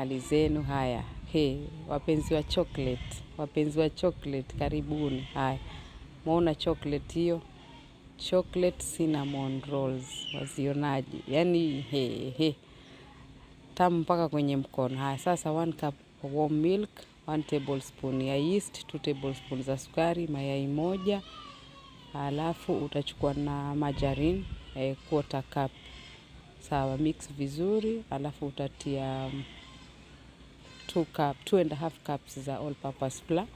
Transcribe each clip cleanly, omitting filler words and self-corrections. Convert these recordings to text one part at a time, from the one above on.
hali zenu? Haya, wapenzi wa chocolate, karibuni. Haya, muona chocolate hiyo, chocolate cinnamon rolls, wazionaji? Yani tamu mpaka kwenye mkono. Haya, sasa 1 cup warm milk, 1 tablespoon ya yeast, 2 tablespoons za sukari, mayai moja. Alafu utachukua na margarine, 1/4 cup. Sawa, mix vizuri. Alafu utatia 2.5 cups za all purpose flour.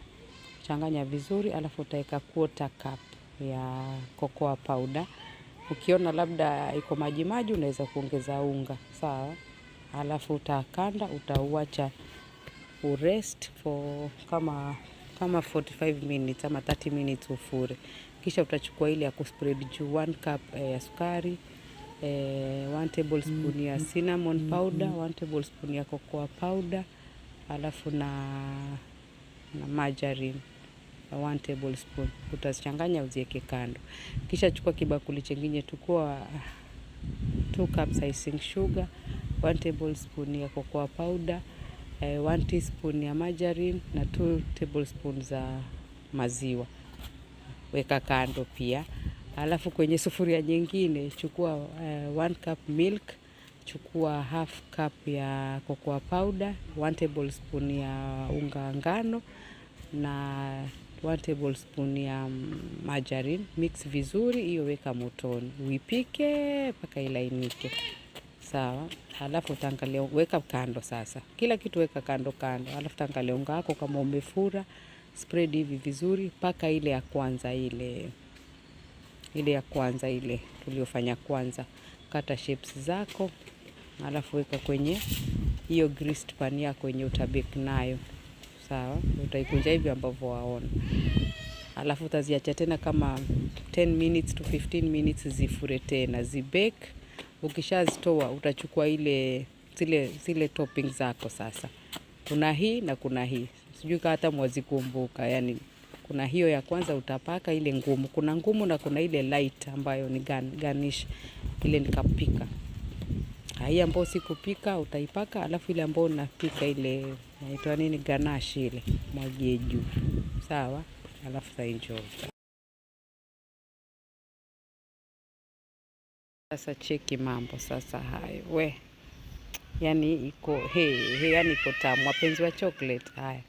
Changanya vizuri. Alafu utaweka 1/4 cup ya cocoa powder. Ukiona labda iko maji maji, unaweza kuongeza unga. Sawa. Alafu utakanda, utauacha urest for kama 45 minutes ama 30 minutes ufure. Kisha utachukua ile ya kuspread juu, 1 cup ya sukari, 1 tablespoon ya cinnamon powder, 1 tablespoon ya cocoa powder, alafu na margarine 1 tablespoon. Utazichanganya uziweke kando. Kisha chukua kibakuli chengine, tukua 2 cups icing sugar, 1 tablespoon ya cocoa powder, 1 teaspoon ya margarine na 2 tablespoon za maziwa. Weka kando pia. Alafu kwenye sufuria nyingine chukua 1 cup milk, chukua half cup ya cocoa powder, 1 tablespoon ya unga ngano na 1 tablespoon ya margarine. Mix vizuri, hiyo weka motoni. Uipike mpaka ilainike. Sawa. Alafu utaangalia, weka kando sasa. Kila kitu weka kando. Alafu utaangalia unga wako kama umefura. Spread hivi vizuri mpaka ile ya kwanza ile tuliofanya kwanza. Kata shapes zako. Alafu weka kwenye hiyo greased pan yako yenye utabake nayo. Sawa, utaikunja hivi ambavyo waona. Alafu utaziacha tena kama 10 minutes to 15 minutes zifure tena, zibake. Ukishazitoa utachukua zile topping zako sasa. Kuna hii na kuna hii. Sijui kama hata mwazikumbuka, yani kuna hiyo ya kwanza utapaka ile ngumu. Kuna ngumu na kuna ile light ambayo ni garnish. Ile nikapika. Hii ambayo sikupika utaipaka, alafu ile ambayo unapika ile inaitwa nini, ganache ile mwagie juu. Sawa? Alafu utaenjoy. Sasa cheki mambo sasa hayo. Yani iko yani iko tamu, wapenzi wa chocolate. Haya.